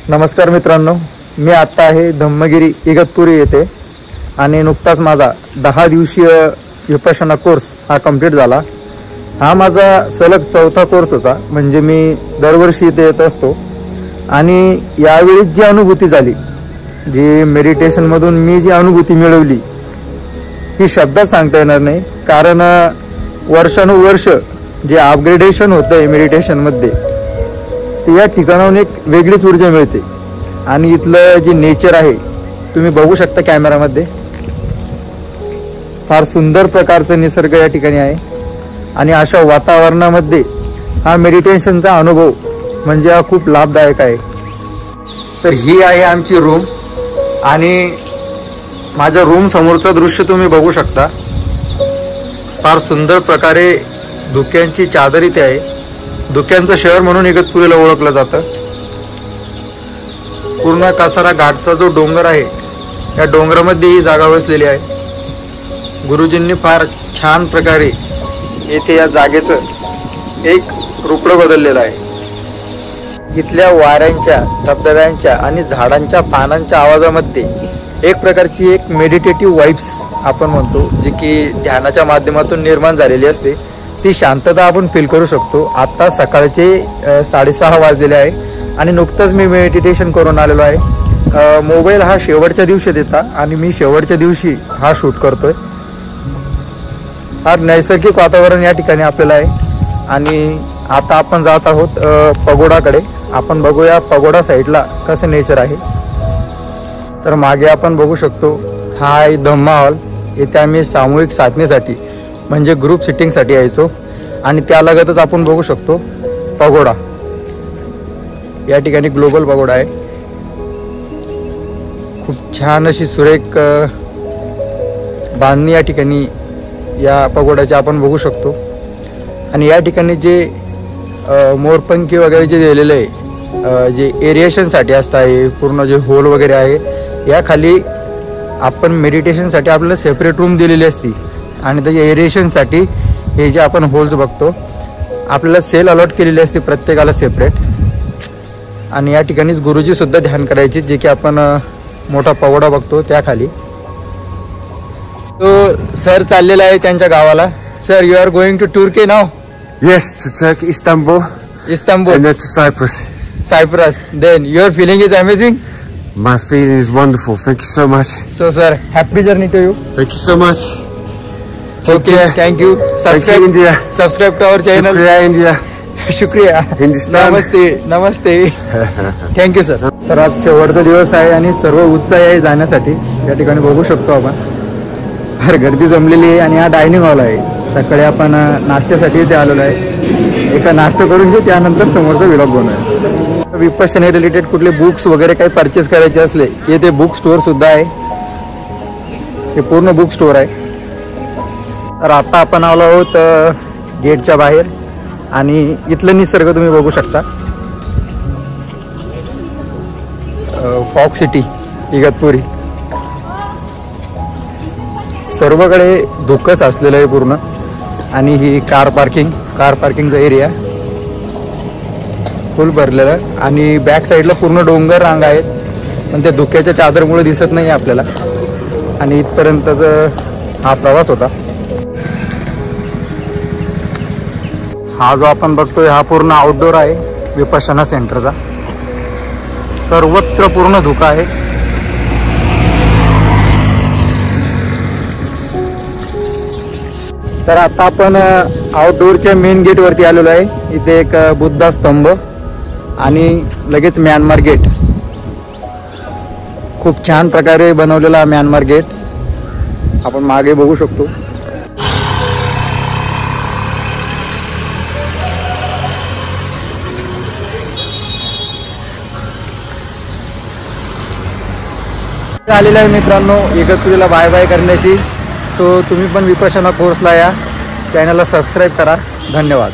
नमस्कार मित्रांनो, मी आता आहे धम्मगिरी इगतपुरी येथे आणि नुकताच माझा 10 दिवसीय विपश्यना कोर्स हा कंप्लीट झाला। हा माझा सलग चौथा कोर्स होता। म्हणजे मी दरवर्षी इथे येत असतो आणि यावेळी जी अनुभूती झाली, जी मेडिटेशन मधून मी जी अनुभूती मिळवली ही शब्दात सांगता येणार नाही। कारण वर्षानुवर्ष जे अपग्रेडेशन होतंय मेडिटेशन मध्ये ते या ठिकाणाहून एक वेगळीच ऊर्जा मिळते। आणि इथलं जे नेचर आहे तुम्ही बघू शकता कॅमेरामध्ये, फार सुंदर प्रकारचा निसर्ग या ठिकाणी आहे। आणि अशा वातावरणामध्ये हा मेडिटेशनचा अनुभव म्हणजे हा खूप लाभदायक आहे। तर ही आहे आमची रूम आणि माझ्या रूम समोरचं दृश्य तुम्ही बघू शकता। फार सुंदर प्रकारे धुक्यांची चादर इथे आहे। धुक्यांचं शहर म्हणून इगतपुरीला ओळखलं जातं। पूर्ण कासारा घाटचा जो डोंगर आहे या डोंगरामध्ये ही जागा वसलेली आहे। गुरुजींनी फार छान प्रकारे येथे या जागेचं एक रूपडं बदललेलं आहे। इथल्या वाऱ्यांच्या, धबधब्यांच्या आणि झाडांच्या पानांच्या आवाजामध्ये एक प्रकारची एक मेडिटेटिव्ह वाइब्स आपण म्हणतो, जी की ध्यानाच्या माध्यमातून निर्माण झालेली असते। ती शांतता आपण फील करू शकतो। आता सकाळचे 6:30 वाजलेले आहे आणि नुकतंच मी मेडिटेशन करून आलेलो आहे। मोबाईल हा शेवटच्या दिवशी देता आणि मी शेवटच्या दिवशी हा शूट करतोय। हा नैसर्गिक वातावरण या ठिकाणी आपल्याला आहे। आणि आता आपण जात आहोत पगोडाकडे। आपण बघूया पगोडा साईडला कसं नेचर आहे। तर मागे आपण बघू शकतो हा आहे धम्मा हॉल। येथे आम्ही सामूहिक साधनेसाठी म्हणजे ग्रुप सिटिंगसाठी यायचो। आणि त्यालगतच आपण बघू शकतो पगोडा, या ठिकाणी ग्लोबल पगोडा आहे। खूप छान अशी सुरेख बांधणी या ठिकाणी या पगोड्याची आपण बघू शकतो। आणि या ठिकाणी जे मोरपंखी वगैरे जे दिलेलं आहे, जे एरिएशनसाठी असतं आहे, पूर्ण जे होल वगैरे आहे, या खाली आपण मेडिटेशनसाठी आपल्याला सेपरेट रूम दिलेली असती। आणि त्याच्या एरिएशनसाठी हे जे आपण होल्स बघतो आपल्याला सेल अलॉट केलेली असते प्रत्येकाला सेपरेट। आणि या ठिकाणीच गुरुजी सुद्धा ध्यान करायचे, जे की आपण मोठा पगोडा बघतो त्या खाली। तो सर चाललेला आहे त्यांच्या गावाला। Sir, you are going to Turkey now? Yes, to Turkey, Istanbul. Istanbul. And then to Cyprus. Cyprus. Then your feeling is amazing? My feeling is wonderful. Thank you so much. So sir, happy journey to you. Thank you so much. Okay, thank you. Thank you, India. Subscribe to our channel. Shukriya, India. शुक्रिया। हिंदुस्तान. नमस्ते नमस्ते। Thank you sir. तर आज शेवटचा दिवस आहे आणि सर्व उत्साही आहे जाण्यासाठी। या ठिकाणी बघू शकतो आपण फार गर्दी जमलेली आहे। आणि हा डायनिंग हॉल आहे। सकाळी आपण नाश्त्यासाठी इथे आलेलो आहे। एका नाश्ता करून घेऊ, त्यानंतर समोरचा व्लॉग बनवूया। विपश्यना रिलेटेड कुठले बुक्स वगैरे काही परचेस करायचे असले की ते बुक स्टोअर सुद्धा आहे। हे पूर्ण बुक स्टोअर आहे। तर आता आपण आलो आहोत गेटच्या बाहेर आणि इथलं निसर्ग तुम्ही बघू शकता। फॉग सिटी इगतपुरी, सर्वकडे धुकंच असलेलं आहे पूर्ण। आणि ही कार पार्किंगचा एरिया फुल भरलेला। आणि बॅक साईडला पूर्ण डोंगर रांग आहेत, पण त्या धुक्याच्या चादरमुळे दिसत नाही आपल्याला। आणि इथपर्यंतचा हा प्रवास होता। हा जो आपण बघतोय हा पूर्ण आउटडोर आहे विपश्यना सेंटरचा। सर्वत्र पूर्ण धुका आहे। तर आता आपण आउटडोरच्या मेन गेट वरती आलेलो आहे। इथे एक बुद्धा स्तंभ आणि लगेच म्यानमार गेट। खूप छान प्रकारे बनवलेला म्यानमार गेट आपण मागे बघू शकतो। आलेलं आहे मित्रांनो इगतपुरीला बाय बाय करण्याची। सो तुम्ही पण विपश्यना कोर्सला या, चॅनलला सबस्क्राईब करा। धन्यवाद।